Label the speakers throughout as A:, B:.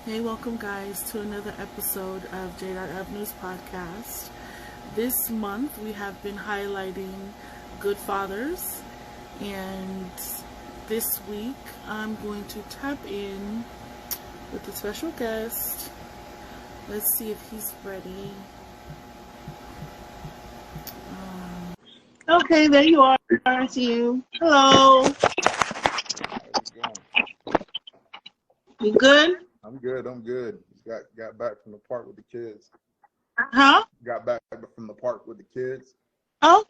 A: Hey, welcome guys to another episode of J.Avenue's podcast. This month we have been highlighting good fathers, and this week I'm going to tap in with a special guest. Let's see if he's ready. Okay, there you are. I see you. Hello. You good?
B: I'm good. Just got back from the park with the kids.
A: Huh?
B: Got back from the park with the kids.
A: Oh,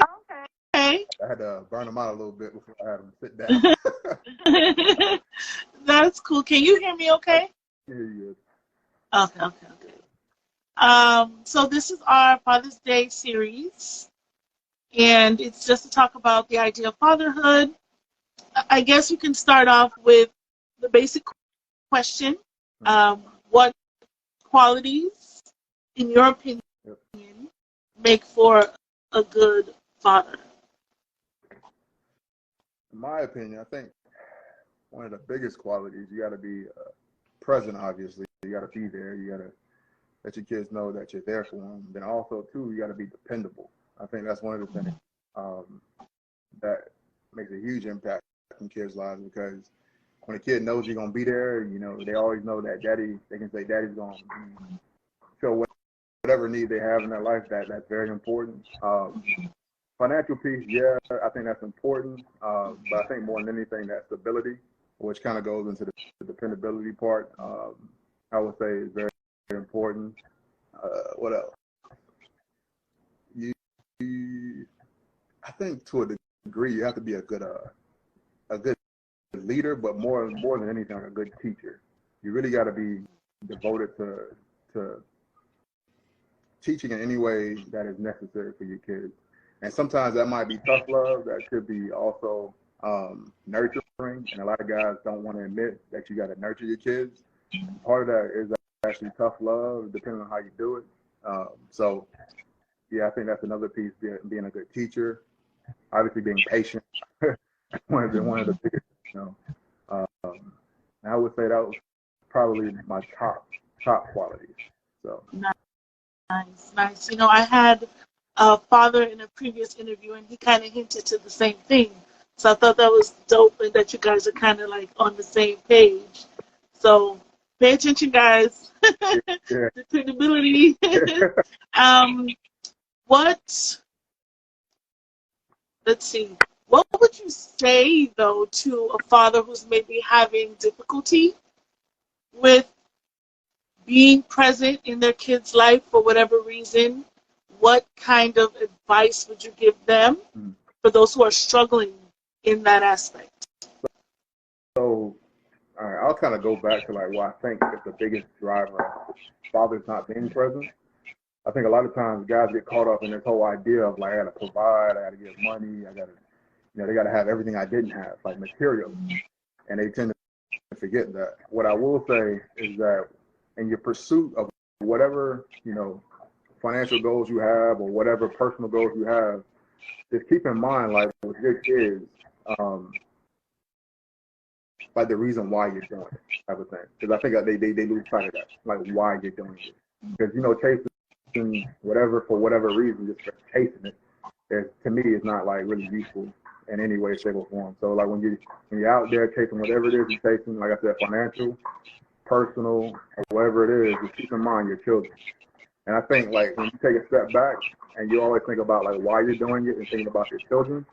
A: okay.
B: I had to burn them out a little bit before I had them sit down.
A: That's cool. Can you hear me okay?
B: Yeah, you
A: Okay. So this is our Father's Day series, and it's just to talk about the idea of fatherhood. I guess you can start off with the basic question. What qualities, in your opinion, make for a good father?
B: In my opinion, I think one of the biggest qualities, you got to be present, obviously. You got to be there. You got to let your kids know that you're there for them. Then also, too, you got to be dependable. I think that's one of the things that makes a huge impact in kids' lives, because when a kid knows you're going to be there, you know, they always know that they can say daddy's going to fill whatever need they have in their life. That's very important. Financial piece, yeah, I think that's important. But I think more than anything, that stability, which kind of goes into the dependability part, I would say is very, very important. What else? I think to a degree, you have to be a good leader, but more than anything, a good teacher. You really got to be devoted to teaching in any way that is necessary for your kids. And sometimes that might be tough love. That could be also nurturing. And a lot of guys don't want to admit that you got to nurture your kids. Part of that is actually tough love, depending on how you do it. So, yeah, I think that's another piece, being a good teacher. Obviously, being patient. one of the biggest. I would say that was probably my top qualities. So
A: Nice. You know, I had a father in a previous interview, and he kind of hinted to the same thing. So I thought that was dope, and that you guys are kind of like on the same page. So pay attention, guys.
B: yeah.
A: Dependability. Let's see. What would you say, though, to a father who's maybe having difficulty with being present in their kid's life for whatever reason? What kind of advice would you give them for those who are struggling in that aspect?
B: So, all right, I'll kind of go back to like what I think is the biggest driver of fathers not being present. I think a lot of times guys get caught up in this whole idea of like, I got to provide, I got to give money, they got to have everything I didn't have, like material. And they tend to forget that. What I will say is that in your pursuit of whatever, financial goals you have or whatever personal goals you have, just keep in mind, like with your kids, like the reason why you're doing it, type of thing. Because I think they lose sight of that, like why you're doing it. Because, chasing whatever for whatever reason, just for chasing it, to me, is not like really useful in any way, shape, or form. So like when you're out there chasing whatever it is you're chasing, like I said, financial, personal, or whatever it is, just keep in mind your children. And I think like when you take a step back and you always think about like why you're doing it and thinking about your children,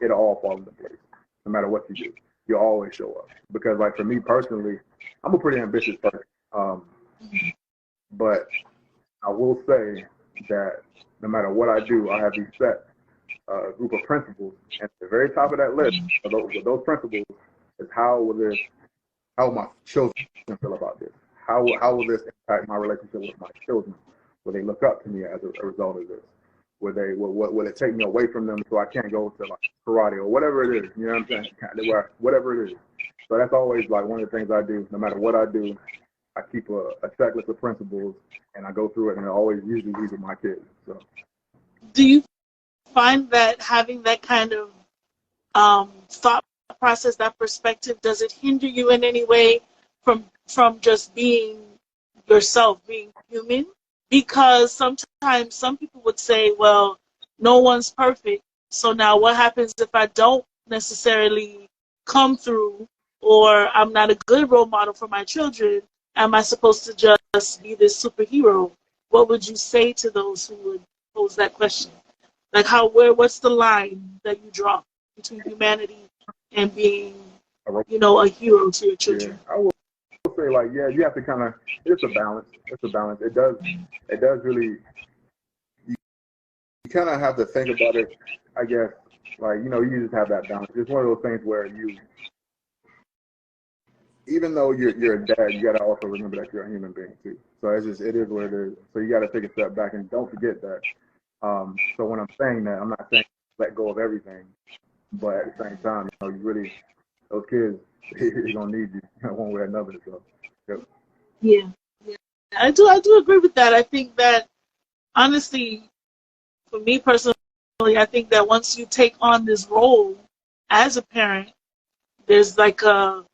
B: it'll all fall into place. No matter what you do, you'll always show up. Because like for me personally, I'm a pretty ambitious person. But I will say that no matter what I do, I have these set group of principles. And at the very top of that list of those principles is how will my children feel about this? How will this impact my relationship with my children? Will they look up to me as a result of this? Will it take me away from them so I can't go to like karate or whatever it is? You know what I'm saying? Whatever it is. So that's always like one of the things I do. No matter what I do, I keep a checklist of principles and I go through it, and I always usually use with my kids. So,
A: do you find that having that kind of thought process, that perspective, does it hinder you in any way from just being yourself, being human. Because sometimes some people would say, well, no one's perfect. So now what happens if I don't necessarily come through, or I'm not a good role model for my children? Am I supposed to just be this superhero? What would you say to those who would pose that question? Like what's the line that you draw between humanity and being, a hero to your
B: Yeah,
A: children?
B: I will say like, yeah, you have to kind of. It's a balance. It's a balance. It does really. You kind of have to think about it. I guess like you just have that balance. It's one of those things where even though you're a dad, you got to also remember that you're a human being too. So it is what it is. So you got to take a step back and don't forget that. So when I'm saying that, I'm not saying let go of everything, but at the same time, you really those kids they're gonna need you one way or another. So, yep.
A: Yeah, yeah, I do agree with that. I think that honestly, for me personally, I think that once you take on this role as a parent, there's like a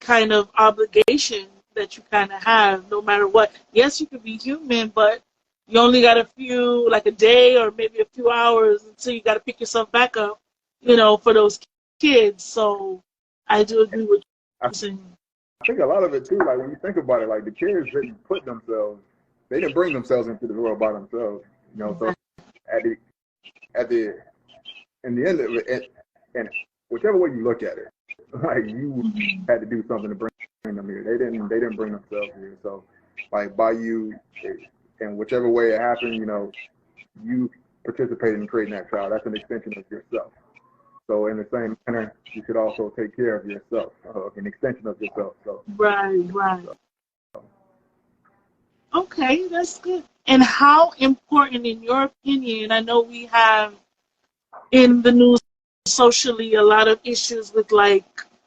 A: kind of obligation that you kind of have no matter what. Yes, you can be human, but you only got like a day or maybe a few hours until you got to pick yourself back up, for those kids. So I do agree with
B: I
A: you saying.
B: think a lot of it too. Like when you think about it, like the kids they didn't bring themselves into the world by themselves. So at the at the in the end of it, and whichever way you look at it, like you had to do something to bring them here. They didn't bring themselves here. So like by you, and whichever way it happened, you participated in creating that child. That's an extension of yourself. So in the same manner, you should also take care of yourself, an extension of yourself. So
A: Right, right. Okay, that's good. And how important, in your opinion, I know we have in the news socially a lot of issues with like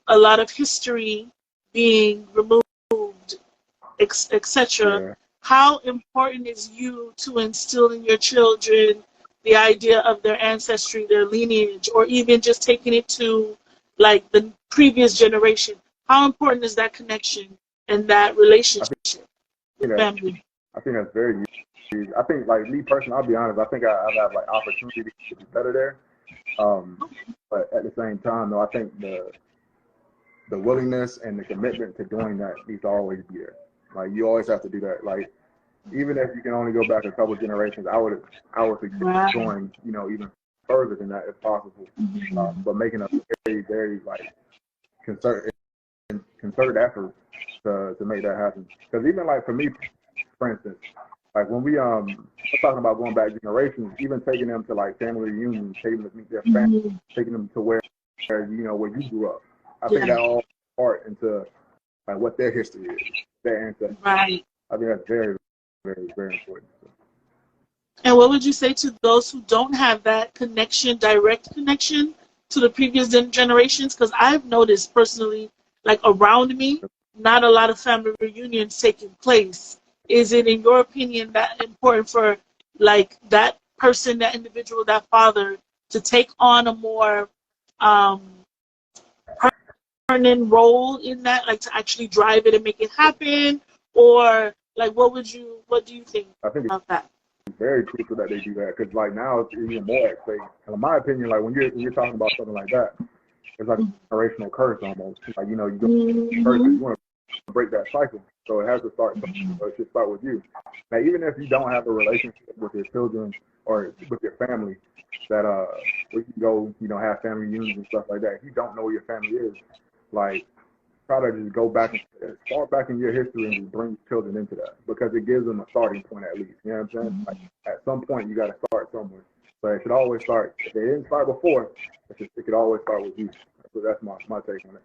A: a lot of history being removed, etc.
B: yeah,
A: How important is you to instill in your children the idea of their ancestry, their lineage, or even just taking it to like the previous generation? How important is that connection and that
B: I think
A: relationship with
B: that
A: family?
B: I think that's very huge. I think like me personally, I'll be honest. I think I've had like opportunity to be better there. But at the same time, though, I think the willingness and the commitment to doing that needs to always be there. Like you always have to do that. Like even if you can only go back a couple of generations, I would suggest
A: Right.
B: going even further than that if possible. But making a very very like concerted effort to make that happen. Because even like for me, for instance, like when we're talking about going back generations, even taking them to like family reunions, taking them to meet their family,
A: Mhm.
B: taking them to where you grew up. I think
A: Yeah.
B: that all part into like what their history is, their ancestry.
A: Right.
B: I think that's very, very, very important. So,
A: And what would you say to those who don't have that connection, direct connection to the previous generations? Because I've noticed personally, like around me, not a lot of family reunions taking place. Is it, in your opinion, that important for like that person, that individual, that father to take on a more um, permanent role in that, like to actually drive it and make it happen? Or like, what do you think
B: I think
A: about that?
B: it's very crucial that they do that because like now it's even more at stake. And in my opinion, like when you're talking about something like that, it's like a generational curse almost. Like you go first,
A: Mm-hmm.
B: you want to break that cycle, so it has to start. So it should start with you. Now, even if you don't have a relationship with your children or with your family, that we can go, have family reunions and stuff like that. If you don't know where your family is, like try to just go back and start back in your history and just bring children into that because it gives them a starting point at least. You know what I'm saying? Like at some point you got to start somewhere. So it should always start. If they didn't start before, it could always start with you. So that's my take on it.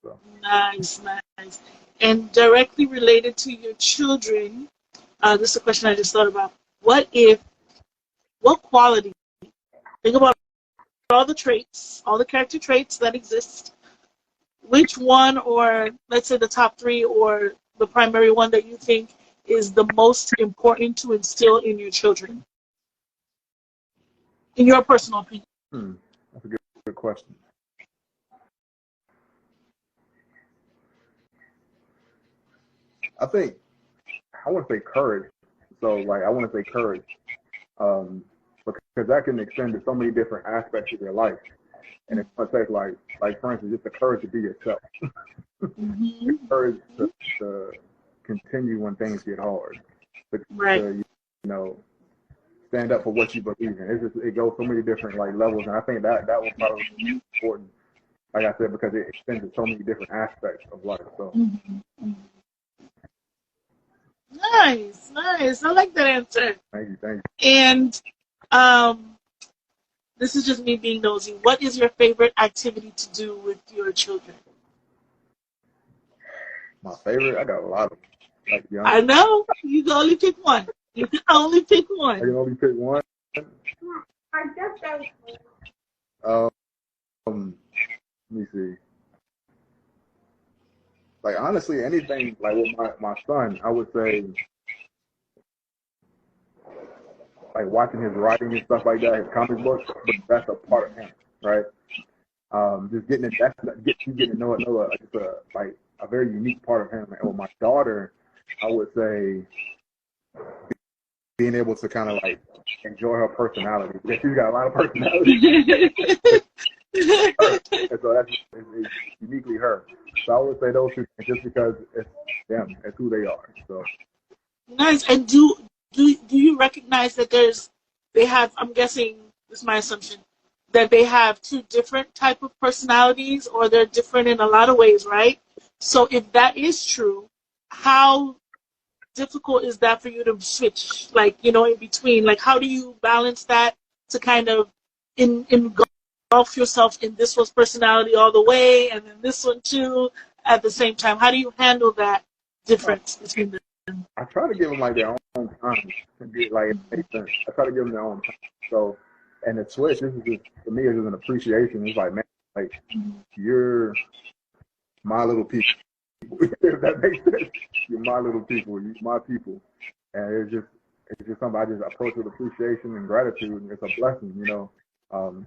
B: So
A: Nice, nice. And directly related to your children, this is a question I just thought about. What quality, think about all the traits, all the character traits that exist, which one, or let's say the top three, or the primary one that you think is the most important to instill in your children, in your personal opinion?
B: that's a good question. I think I want to say courage. So like I want to say courage, because that can extend to so many different aspects of your life, and it's going to take like for instance, just the courage to be yourself, the courage to continue when things get hard,
A: Right.
B: to you know stand up for what you believe in. It goes so many different like levels, and I think that was probably important. Like I said, because it extends to so many different aspects of life. So
A: Nice, nice. I like that answer.
B: thank you.
A: And um, this is just me being nosy. What is your favorite activity to do with your children?
B: My favorite, I got a lot of them. Like, to be honest,
A: I know you can only pick one. You can only pick
B: I can
A: one.
B: only pick one. Let me see. Like honestly, anything like with my son, I would say like watching his writing and stuff like that, his comic books, but that's a part of him, right? Just getting it, getting to know just like a very unique part of him. And with my daughter, I would say being able to kind of like enjoy her personality, because she's got a lot of personality. And so it's uniquely her. So I would say those two things just because it's them, it's who they are. So
A: Nice. And do you recognize that they have, I'm guessing, this is my assumption, that they have two different type of personalities, or they're different in a lot of ways, right? So if that is true, how difficult is that for you to switch, like, in between? Like, how do you balance that to kind of engulf yourself in this one's personality all the way, and then this one too at the same time? How do you handle that difference between them?
B: I try to give them like their own time to get like it makes sense. I try to give them their own time. So and the switch, this is just for me, it's just an appreciation. It's like, man, like you're my little people. If that makes sense. You're my little people, you're my people. And it's just something I just approach with appreciation and gratitude, and it's a blessing, you know.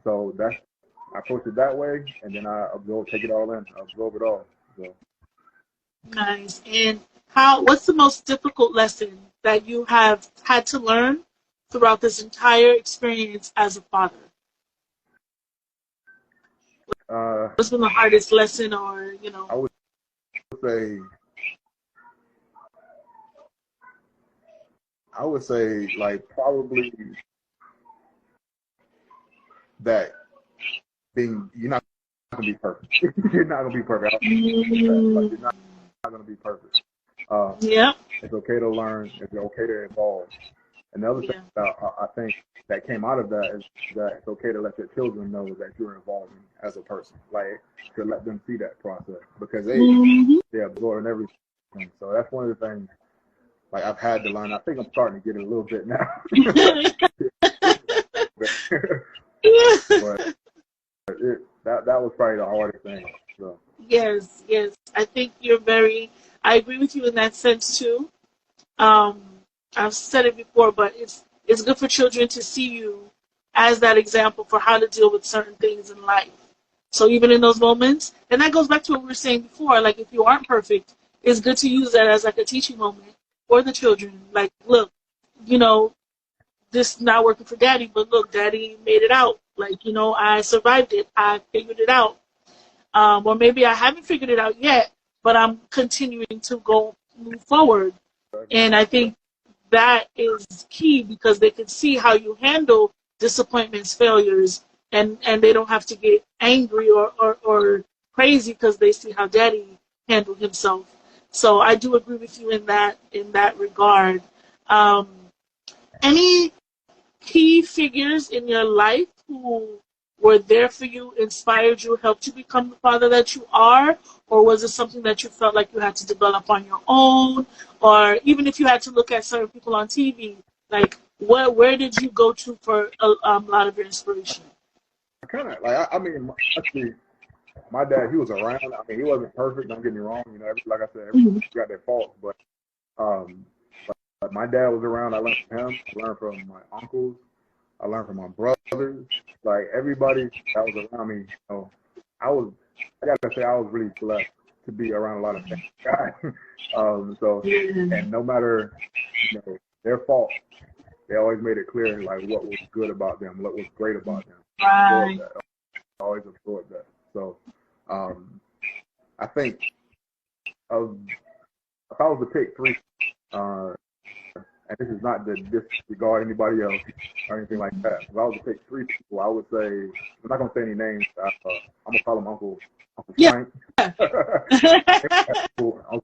B: So I approach it that way, and then I take it all in, absorb it all. So
A: Nice. And what's the most difficult lesson that you have had to learn throughout this entire experience as a father? What's been the hardest lesson, or
B: I would say like probably that you're not gonna be perfect. You're not gonna be perfect. Like, you're not gonna be perfect.
A: Yeah.
B: It's okay to learn. It's okay to evolve. And the other thing that I think that came out of that is that it's okay to let your children know that you're evolving as a person, like to let them see that process, because they're absorbing everything. So that's one of the things like I've had to learn. I think I'm starting to get it a little bit now. But that was probably the hardest thing. So.
A: Yes, yes. I agree with you in that sense too. I've said it before, but it's good for children to see you as that example for how to deal with certain things in life. So even in those moments, and that goes back to what we were saying before, like if you aren't perfect, it's good to use that as like a teaching moment for the children. Like, look, this not working for daddy, but look, daddy made it out. Like, I survived it. I figured it out. Or maybe I haven't figured it out yet, but I'm continuing to move forward. And I think that is key, because they can see how you handle disappointments, failures, and they don't have to get angry or crazy because they see how daddy handled himself. So I do agree with you in that regard. Any key figures in your life who were there for you, inspired you, helped you become the father that you are? Or was it something that you felt like you had to develop on your own? Or even if you had to look at certain people on TV, like where did you go to for a lot of your inspiration?
B: I kind of like I mean actually my dad, he was around. I mean, he wasn't perfect. Don't get me wrong. Like I said, everybody's got their faults, but my dad was around. I learned from him. I learned from my uncles. I learned from my brothers. Like everybody that was around me. I gotta say I was really blessed to be around a lot of guys. So, and no matter, their fault, they always made it clear like what was good about them, what was great about them.
A: Right.
B: Always absorbed that. So, I think if I was to pick three, and this is not to disregard anybody else or anything like that. If I was to pick three people, I would say, I'm not going to say any names. I'm going to call him Uncle Frank. Uncle,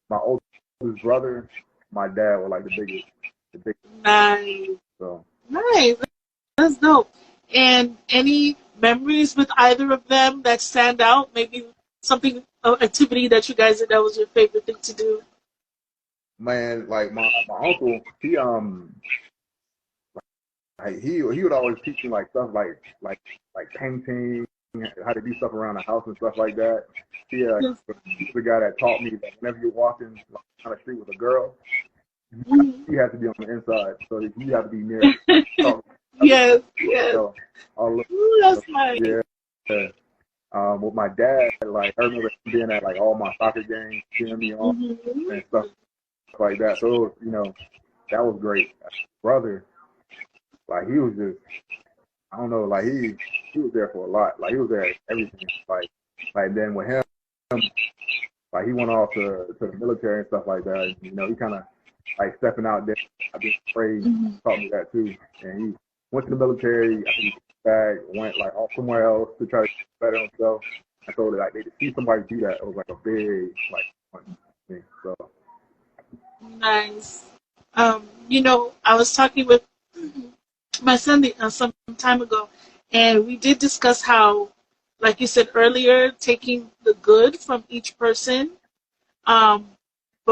B: my oldest brother, my dad were like the biggest.
A: Nice.
B: So.
A: Nice. That's dope. And any memories with either of them that stand out? Maybe something, activity that you guys did that was your favorite thing to do?
B: Man, like my uncle, he would always teach me like stuff like painting, how to do stuff around the house and stuff like that. He's the guy that taught me that whenever you're walking on the street with a girl, you have to be on the inside, so you have to be near.
A: Yes.
B: So,
A: that's nice.
B: Yeah. With my dad, like I remember being at like all my soccer games, cheering me on and stuff like that. So that was great. Brother, like he was just, I don't know, like he was there for a lot. Like he was there at everything. Like then with him, like he went off to the military and stuff like that. He kind of like stepping out there, being afraid, taught me that too. And he went to the military. I think he back, went like off somewhere else to try to better himself. I told like they to see somebody do that. It was like a big like thing. So.
A: Nice. I was talking with my son some time ago, and we did discuss how, like you said earlier, taking the good from each person. But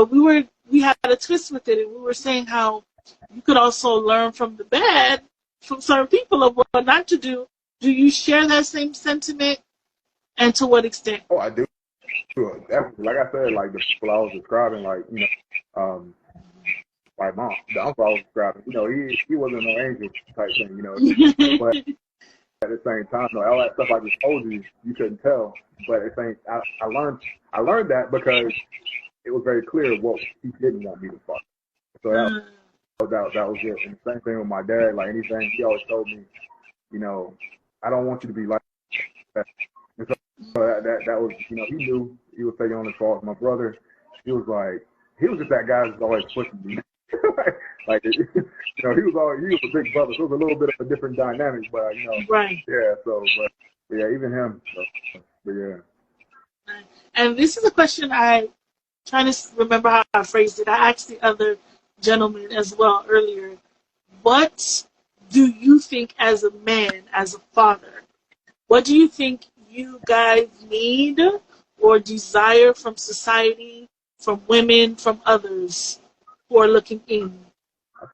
A: we had a twist with it, and we were saying how you could also learn from the bad from certain people of what not to do. Do you share that same sentiment, and to what extent?
B: Oh, I do. Definitely. Like I said, like the people I was describing, like like mom, the uncle I was describing, he wasn't no angel type thing, but at the same time, all that stuff I just told you, you couldn't tell. But at the same, I learned that because it was very clear what he didn't want me to follow. So that was it. And the same thing with my dad. Like anything, he always told me, I don't want you to be like that. And so that was, he knew he was taking on his fault. My brother, he was just that guy that's always pushing me. like he was a big brother, so it was a little bit of a different dynamic, but
A: right.
B: Yeah, so but yeah, even him. So, but yeah.
A: And this is a question I'm trying to remember how I phrased it. I asked the other gentleman as well earlier. What do you think as a man, as a father? What do you think you guys need or desire from society, from women, from others who are looking in?
B: I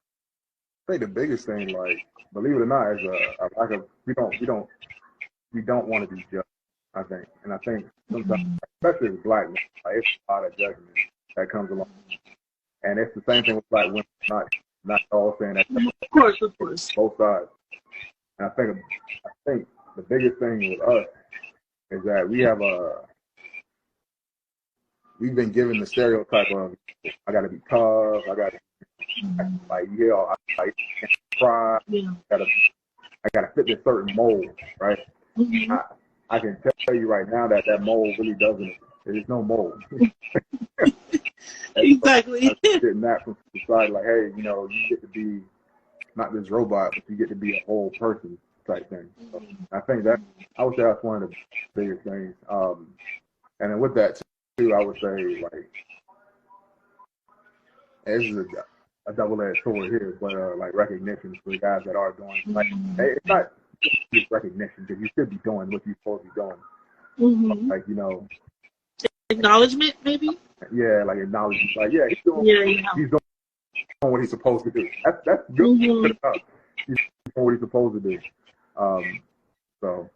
B: think the biggest thing, like, believe it or not, is a lack of we don't want to be judged. I think, and I think sometimes, especially as black men, like, it's a lot of judgment that comes along, and it's the same thing with black women. Not all saying that.
A: Of course.
B: Both sides. And I think the biggest thing with us is that we've been given the stereotype of I got to be tough, I got to I cry, I got to fit this certain mold, right?
A: Mm-hmm.
B: I can tell you right now that mold really doesn't. There's no mold.
A: Exactly.
B: Getting that from society, like, hey, you get to be not this robot, but you get to be a whole person type thing. So I think that I would say that's one of the biggest things. And then with that too, I would say like this is a double-edged sword here, but like recognition for the guys that are doing like it's not just recognition because you should be doing what you're supposed to be doing.
A: Mm-hmm.
B: Like
A: acknowledgement, maybe.
B: Yeah, like acknowledgement. Like he's doing what he's supposed to do. That's good.
A: Mm-hmm.
B: He's doing what he's supposed to do. So,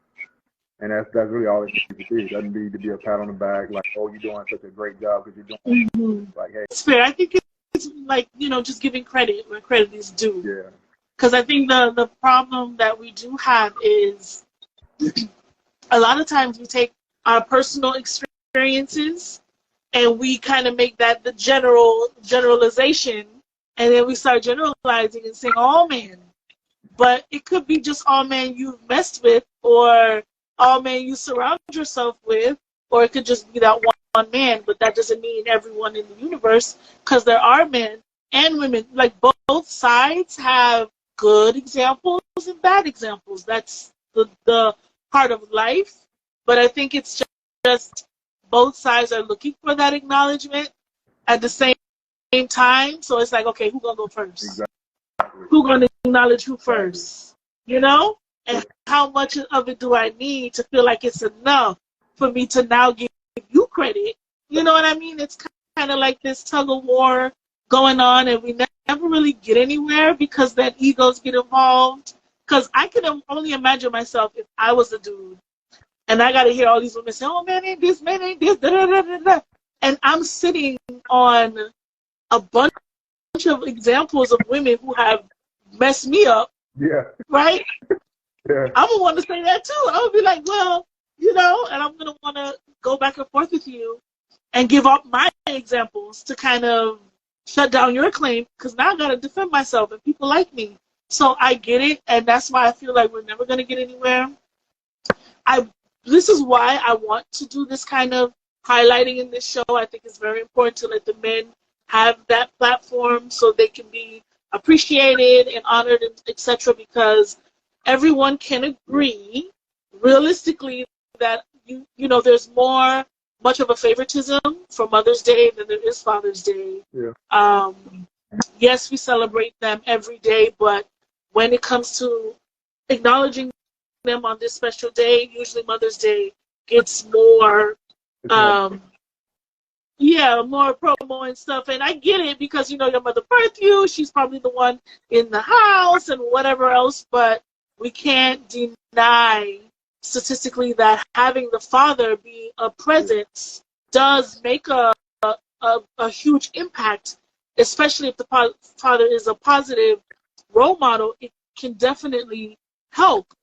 B: and that's really all it needs to be. It doesn't need to be a pat on the back, like, oh, you're doing such a great job because you're doing like, hey.
A: It's fair. I think it's like, just giving credit where credit is due.
B: Yeah.
A: Because I think the problem that we do have is a lot of times we take our personal experience experiences, and we kind of make that the generalization, and then we start generalizing and saying all men. But it could be just all men you've messed with, or all men you surround yourself with, or it could just be that one man. But that doesn't mean everyone in the universe, because there are men and women. Like both sides have good examples and bad examples. That's the part of life. But I think it's just both sides are looking for that acknowledgement at the same time. So it's like, okay, who's gonna go first?
B: Exactly.
A: Who's gonna acknowledge who first? You know? And how much of it do I need to feel like it's enough for me to now give you credit? You know what I mean? It's kind of like this tug of war going on, and we never really get anywhere because then egos get involved. Because I can only imagine myself if I was a dude, and I got to hear all these women say, oh, man ain't this, da, da, da, da, da. And I'm sitting on a bunch of examples of women who have messed me up,
B: Yeah.
A: right?
B: Yeah.
A: I'm going to want to say that too. I'm going to be like, well, you know, and I'm going to want to go back and forth with you and give up my examples to kind of shut down your claim, because now I got to defend myself and people like me. So I get it, and that's why I feel like we're never going to get anywhere. This is why I want to do this kind of highlighting in this show. I think it's very important to let the men have that platform so they can be appreciated and honored, etc., because everyone can agree realistically that you know there's much of a favoritism for Mother's Day than there is Father's Day.
B: Yeah.
A: Yes, we celebrate them every day, but when it comes to acknowledging them on this special day, usually Mother's Day gets more more promo and stuff. And I get it, because you know your mother birthed you, she's probably the one in the house and whatever else, but we can't deny statistically that having the father be a presence does make a huge impact, especially if the father is a positive role model. It can definitely help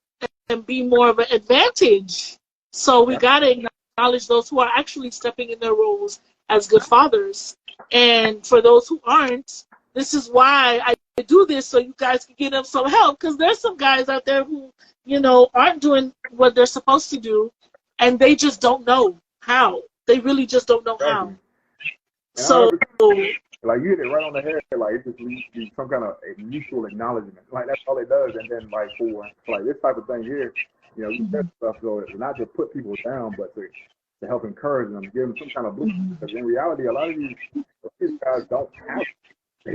A: and be more of an advantage. So we got to acknowledge those who are actually stepping in their roles as good fathers. And for those who aren't, this is why I do this, so you guys can get them some help, because there's some guys out there who, you know, aren't doing what they're supposed to do, and they just don't know how. They really just don't know how. So,
B: like, you hit it right on the head. Like, it just leads to some kind of a mutual acknowledgement. Like, that's all it does. And then, like, for like this type of thing here, you know, you said stuff so it's not to put people down, but to help encourage them, give them some kind of boost. Because in reality, a lot of these guys don't have it. They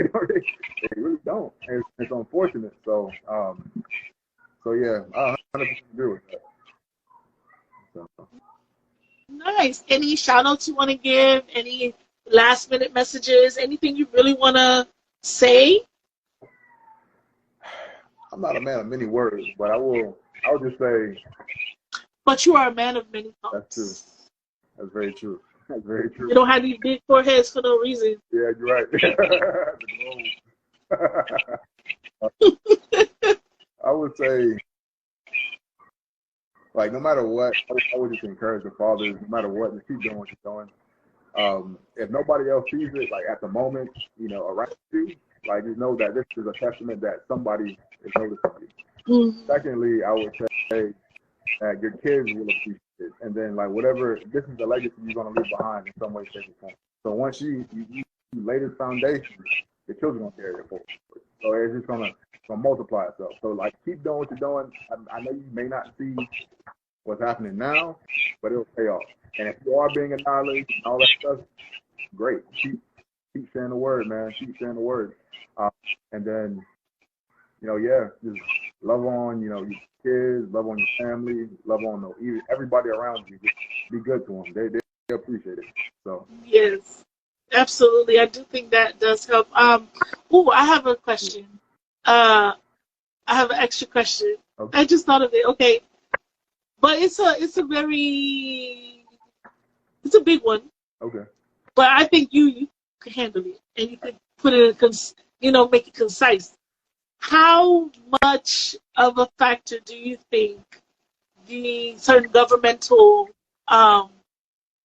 B: really don't. And it's unfortunate. So, yeah, I 100% agree with that. So.
A: Nice. Any shout outs you want to give? Any last minute messages? Anything you really want to say?
B: I'm not a man of many words, but I'll just say.
A: But you are a man of many thoughts.
B: That's true. That's very true. That's very true.
A: You don't have these big foreheads for no reason.
B: Yeah, you're right. I would say, like, no matter what, I would just encourage the fathers, no matter what, just keep doing what you're doing. If nobody else sees it, like, at the moment, you know, around you, like, just know that this is a testament that somebody is noticing you. Secondly, I would say that your kids will appreciate it. And then, like, whatever, this is the legacy you're going to leave behind in some way, shape, or form. So once you lay this foundation, the children will carry it forward. So it's just going to multiply itself. So, like, keep doing what you're doing. I know you may not see what's happening now, but it'll pay off. And if you are being acknowledged and all that stuff, great. Keep sharing the word, man. Keep sharing the word. And then, you know, yeah, just love on, you know, your kids, love on your family, love on everybody around you. Just be good to them. They appreciate it. So.
A: Yes, absolutely. I do think that does help. I have a question. I have an extra question. Okay. I just thought of it. Okay. But it's a big one. Okay. But I think you can handle it, and you can put it in, make it concise. How much of a factor do you think the certain governmental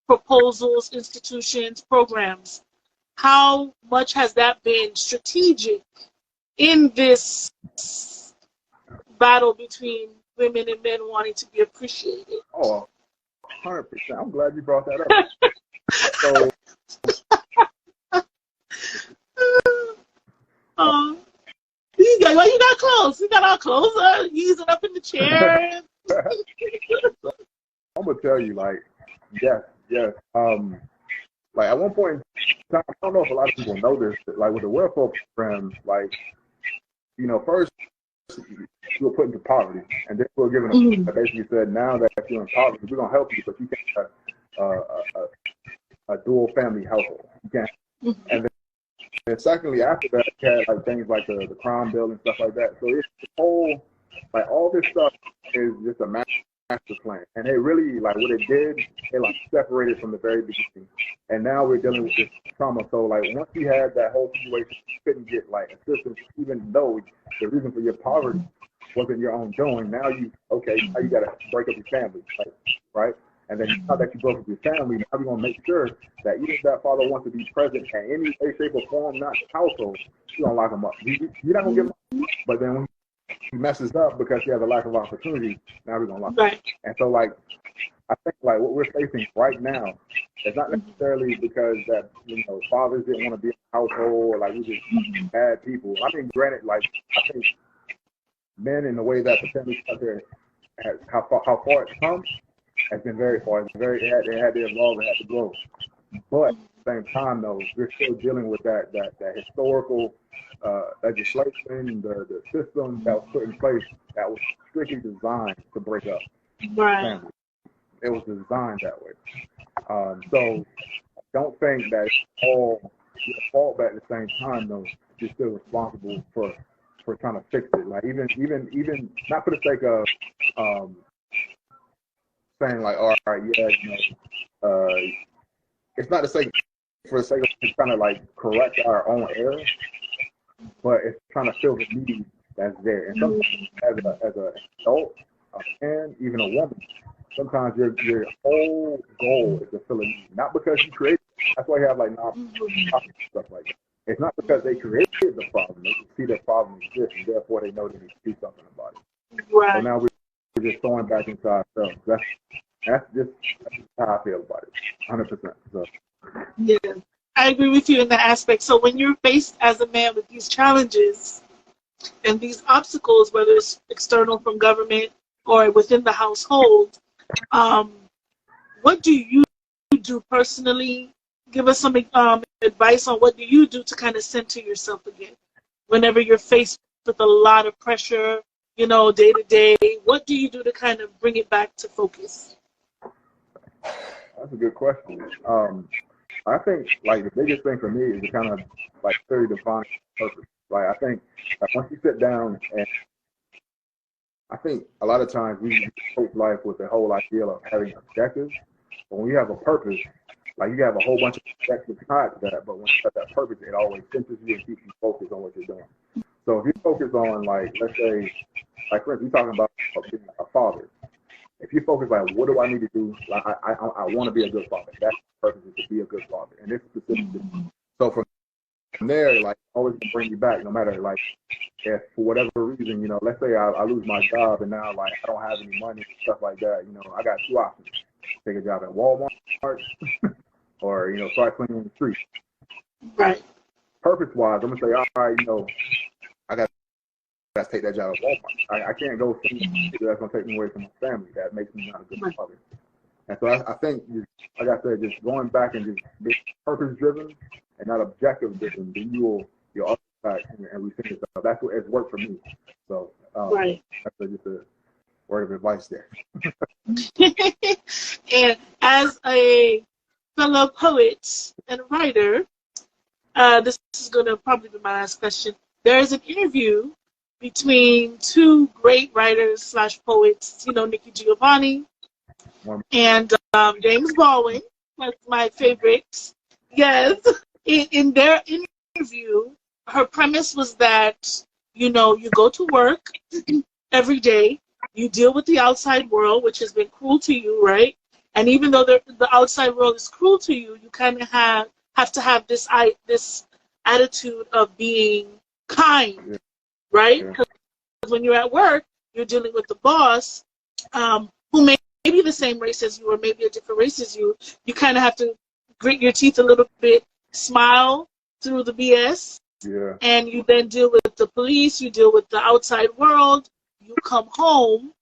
A: proposals, institutions, programs. How much has that been strategic in this battle between women and men wanting to be appreciated?
B: Oh, 100%. I'm glad you brought that up. So,
A: why you got clothes? You got all clothes easing up in the chair.
B: I'm gonna tell you, like, yes. Like at one point in time, I don't know if a lot of people know this, but like with the welfare program, like, first you were put into poverty, and then we were given a basically said, now that you're in poverty, we're gonna help you, but you can't have a dual family household. You can't. And secondly, after that, you had like things like the crime bill and stuff like that. So it's the whole, like all this stuff is just a master plan. And it really, like what it did, it like separated from the very beginning. And now we're dealing with this trauma. So like once you had that whole situation, you couldn't get like assistance, even though the reason for your poverty wasn't your own doing. Now you got to break up your family, like, right? And then now that you broke up your family, now we're going to make sure that even if that father wants to be present in any way, shape, or form, not household, you're going to lock him up. You're not going to give him up. But then when he messes up because he has a lack of opportunity, now we're going to lock him up. And so, like, I think, like, what we're facing right now is not necessarily because that, fathers didn't want to be in the household or, like, we just bad people. I mean, granted, like, I think men in the way that the family structure has, how far it's come, has been very far. It had to evolve, it had to grow. But at the same time, though, we're still dealing with that historical legislation, the system that was put in place that was strictly designed to break up families. It was designed that way. So I don't think that it's all your fault, but at the same time, though, you're still responsible for trying to fix it. Like even not for the sake of saying like, all right, yeah, it's not for the sake of trying to like correct our own errors, but it's trying to fill the need that's there. And sometimes as an adult, a man, even a woman, sometimes your whole goal is to fill a need, not because you created it. That's why you have like non-profit stuff like that. It's not because they created the problem. They see the problem exists, and therefore they know they need to do something about it. So now we're just throwing back into ourselves. That's just how I feel about it, 100%. So.
A: Yeah, I agree with you in that aspect. So when you're faced as a man with these challenges and these obstacles, whether it's external from government or within the household, what do you do personally? Give us some advice on what do you do to kind of center yourself again whenever you're faced with a lot of pressure, day to day. What do you do to kind of bring it back to focus?
B: That's a good question. I think like the biggest thing for me is to kind of like clearly define purpose. Like I think like, once you sit down, and I think a lot of times we approach life with the whole idea of having objectives, but when you have a purpose, like you have a whole bunch of objectives tied to that, but when you have that purpose, it always centers you and keeps you focused on what you're doing. So if you focus on like, let's say, like for instance, you're talking about being a father. If you focus like, what do I need to do? Like I want to be a good father. That's the purpose, is to be a good father. And this specifically. So from there, like always bring you back, no matter like if for whatever reason, let's say I lose my job and now like I don't have any money and stuff like that. I got two options: take a job at Walmart or start cleaning the street.
A: Right.
B: Purpose-wise, I'm gonna say, all right, I got to take that job at Walmart. I can't go somewhere that's gonna take me away from my family. That makes me not a good father. And so I think, like I said, just going back and just being purpose-driven and not objective-driven, then you'll back and refinish yourself. That's what it's worked for me. So that's just a word of advice there.
A: And as a fellow poet and writer, this is going to probably be my last question. There is an interview between two great writers / poets, Nikki Giovanni and James Baldwin. That's my favorite. Yes. In their interview, her premise was that, you go to work every day, you deal with the outside world, which has been cruel to you, right? And even though the outside world is cruel to you, you kind of have to have this attitude of being kind,
B: Yeah.
A: right?
B: Yeah.
A: Because when you're at work, you're dealing with the boss, who may be the same race as you or maybe a different race as you. You kind of have to grit your teeth a little bit, smile through the BS,
B: Yeah.
A: and you then deal with the police, you deal with the outside world, you come home,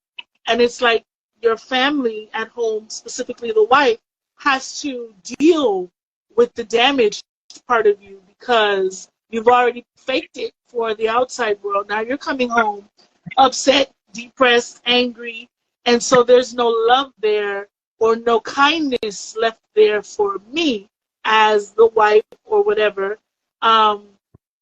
A: and it's like your family at home, specifically the wife, has to deal with the damaged part of you because you've already faked it for the outside world. Now you're coming home upset, depressed, angry, and so there's no love there or no kindness left there for me as the wife or whatever.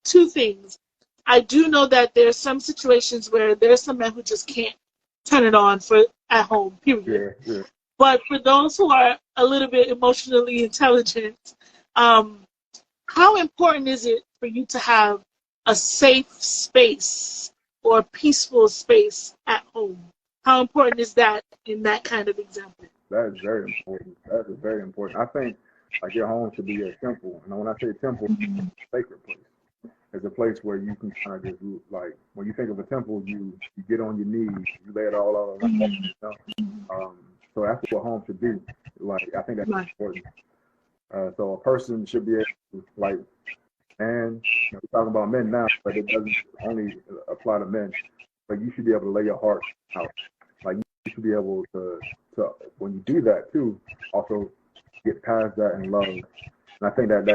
A: Two things. I do know that there's some situations where there's some men who just can't turn it on for at home, period.
B: Yeah. Yeah.
A: But for those who are a little bit emotionally intelligent, how important is it for you to have a safe space or peaceful space at home? How important is that in that kind of example?
B: That is very important. That is very important. I think like your home should be a temple. And when I say temple, it's a sacred place. It's a place where you can kind of just like when you think of a temple, you get on your knees, you lay it all out on the floor, you know? So that's what home should be. Like I think that's important. So a person should be able to, like, and we're talking about men now, but it doesn't only apply to men. But you should be able to lay your heart out. Like you should be able to when you do that too, also get past that in love. And I think that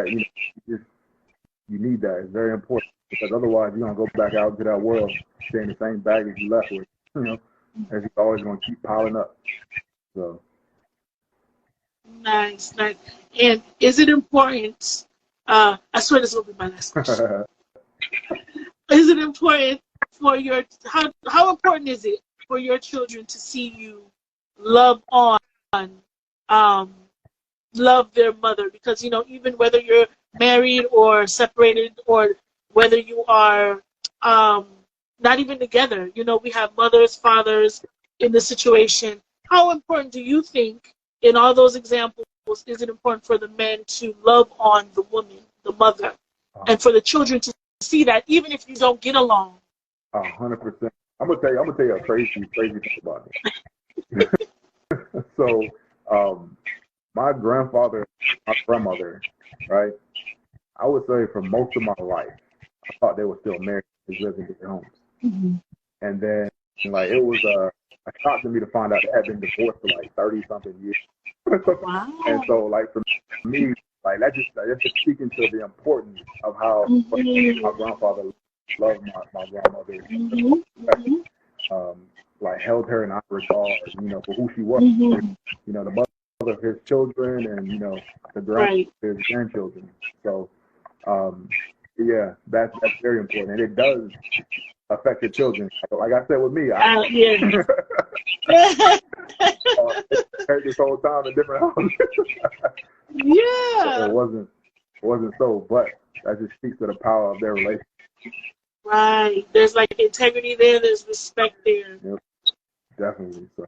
B: you need that. It's very important because otherwise you're gonna go back out into that world carrying the same baggage you left with. You know, as you're always gonna keep piling up. So.
A: Nice, nice. And is it important? I swear this will be my last question. Is it important for your how important is it for your children to see you love on, love their mother? Because you know, even whether you're married or separated, or whether you are not even together, you know, we have mothers, fathers in the situation. How important do you think, in all those examples, is it important for the men to love on the woman, the mother, and for the children to see that, even if you don't get along?
B: 100%. I'm gonna tell you a crazy thing about it. So, my grandfather, my grandmother, right? I would say for most of my life, I thought they were still married and living in their homes. And then, like, it was a shock to me to find out they had been divorced for like 30-something years.
A: Wow.
B: And so, like, for me, like, that's just speaking to the importance of how my grandfather loved my grandmother. Like, held her in high regard, you know, for who she was. You know, the mother of his children and, you know, the grandmother of his grandchildren. So, yeah, that's very important. And it does affect the children. Like I said with me, I heard this whole time in different houses.
A: Yeah.
B: It wasn't so, but that just speaks to the power of their relationship.
A: Right. There's like integrity there. There's respect there.
B: Yep. Definitely. So.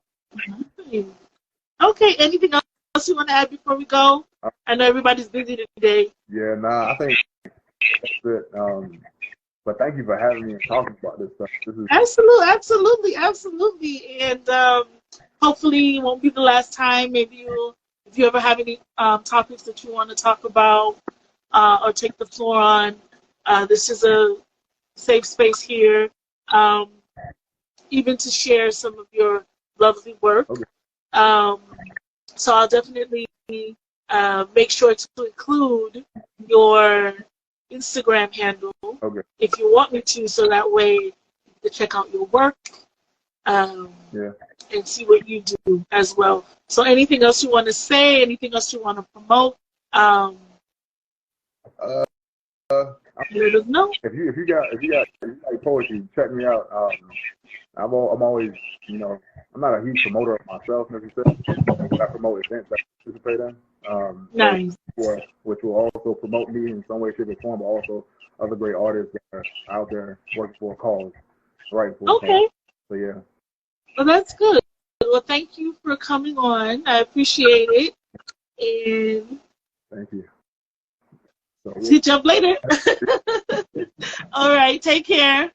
A: Okay. Anything else you want to add before we go? I know everybody's busy today.
B: Yeah. Nah. I think that's it. But thank you for having me and talking about this stuff. This is
A: absolutely. And hopefully it won't be the last time. Maybe if you ever have any topics that you want to talk about or take the floor on, this is a safe space here, even to share some of your lovely work.
B: Okay.
A: So I'll definitely make sure to include your Instagram handle if you want me to, so that way you can check out your work and see what you do as well. So anything else you want to say? Anything else you want to promote? Let us know.
B: If you got poetry, check me out. I'm always, you know, I'm not a huge promoter of myself necessarily, but I promote events that I participate in.
A: Nice.
B: Which will also promote me in some way, shape, or form, but also other great artists that are out there working for a cause, right? For a cause. So yeah.
A: Well, that's good. Well, thank you for coming on. I appreciate it. And
B: Thank you. So,
A: hit you up later. All right. Take care.